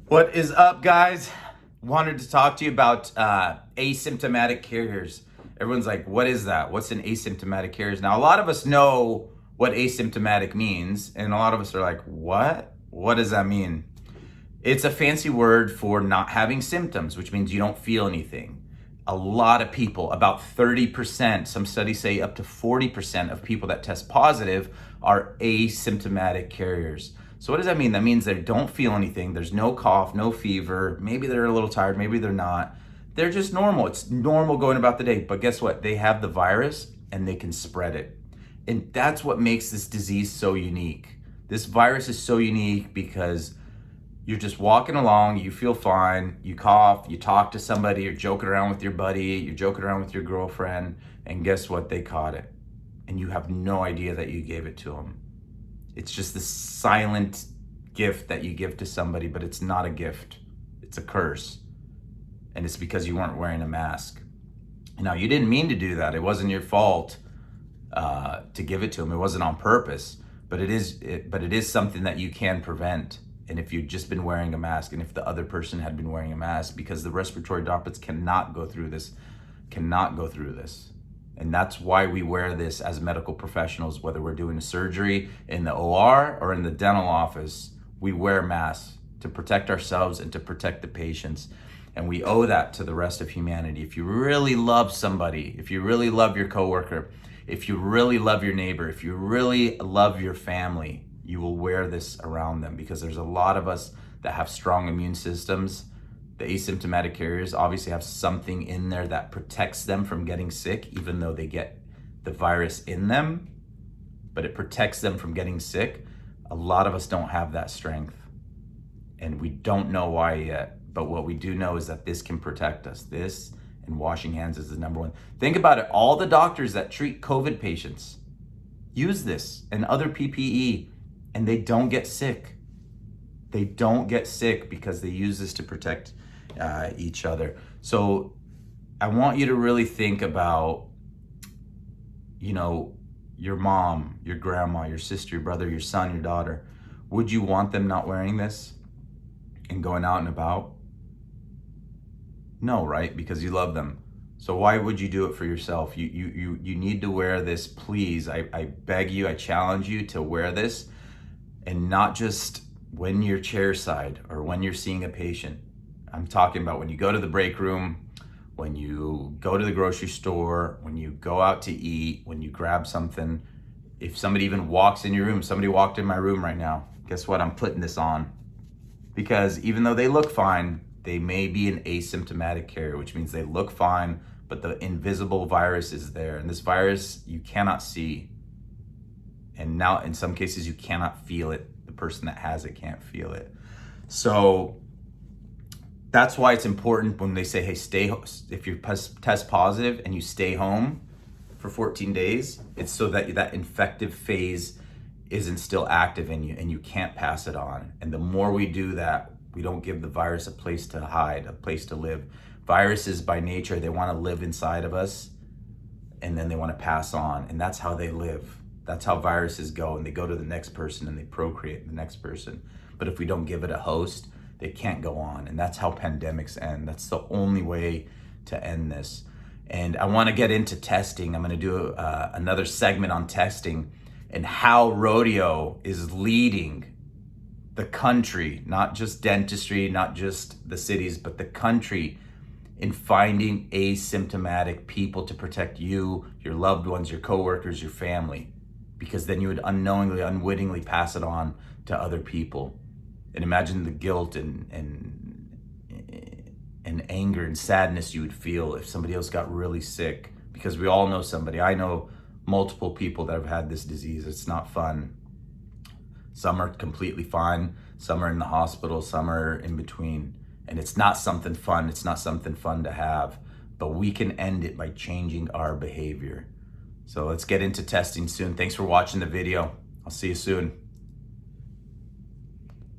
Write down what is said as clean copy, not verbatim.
What is up, guys? Wanted to talk to you about asymptomatic carriers. Everyone's like, what is that? What's an asymptomatic carrier? Now, a lot of us know what asymptomatic means, and a lot of us are like, what? What does that mean? It's a fancy word for not having symptoms, which means you don't feel anything. A lot of people, about 30%, some studies say up to 40% of people that test positive are asymptomatic carriers. So what does that mean? That means they don't feel anything. There's no cough, no fever. Maybe they're a little tired, maybe they're not. They're just normal. It's normal going about the day. But guess what? They have the virus and they can spread it. And that's what makes this disease so unique. This virus is so unique because you're just walking along, you feel fine, you cough, you talk to somebody, you're joking around with your buddy, you're joking around with your girlfriend, and guess what? They caught it. And you have no idea that you gave it to them. It's just this silent gift that you give to somebody, but it's not a gift. It's a curse. And it's because you weren't wearing a mask. Now, you didn't mean to do that. It wasn't your fault to give it to them. It wasn't on purpose, but it is something that you can prevent. And if you've just been wearing a mask, and if the other person had been wearing a mask, because the respiratory droplets cannot go through this. And that's why we wear this as medical professionals, whether we're doing a surgery in the OR or in the dental office. We wear masks to protect ourselves and to protect the patients. And we owe that to the rest of humanity. If you really love somebody, if you really love your coworker, if you really love your neighbor, if you really love your family, you will wear this around them, because there's a lot of us that have strong immune systems. The asymptomatic carriers obviously have something in there that protects them from getting sick, even though they get the virus in them, but it protects them from getting sick. A lot of us don't have that strength, and we don't know why yet. But what we do know is that this can protect us. This and washing hands is the number one. Think about it. All the doctors that treat COVID patients use this and other PPE, and they don't get sick. They don't get sick because they use this to protect each other. So I want you to really think about, your mom, your grandma, your sister, your brother, your son, your daughter. Would you want them not wearing this and going out and about? No, right? Because you love them. So why would you do it for yourself? You need to wear this, please. I beg you, I challenge you to wear this, and not just when you're chairside or when you're seeing a patient. I'm talking about when you go to the break room, when you go to the grocery store, when you go out to eat, when you grab something. If somebody even walks in your room, somebody walked in my room right now, guess what? I'm putting this on. Because even though they look fine, they may be an asymptomatic carrier, which means they look fine, but the invisible virus is there. And this virus you cannot see. And now in some cases you cannot feel it. The person that has it can't feel it. So that's why it's important when they say, hey, if you test positive and you stay home for 14 days, it's so that that infective phase isn't still active in you and you can't pass it on. And the more we do that, we don't give the virus a place to hide, a place to live. Viruses by nature, they want to live inside of us, and then they want to pass on. And that's how they live. That's how viruses go, and they go to the next person and they procreate the next person. But if we don't give it a host, they can't go on. And that's how pandemics end. That's the only way to end this. And I want to get into testing. I'm going to do another segment on testing and how rodeo is leading the country, not just dentistry, not just the cities, but the country, in finding asymptomatic people to protect you, your loved ones, your coworkers, your family, because then you would unknowingly, unwittingly pass it on to other people. And imagine the guilt and anger and sadness you would feel if somebody else got really sick, because we all know somebody. I know multiple people that have had this disease. It's not fun. Some are completely fine, some are in the hospital, some are in between. And it's not something fun. It's not something fun to have, but we can end it by changing our behavior. So let's get into testing soon. Thanks for watching the video. I'll see you soon.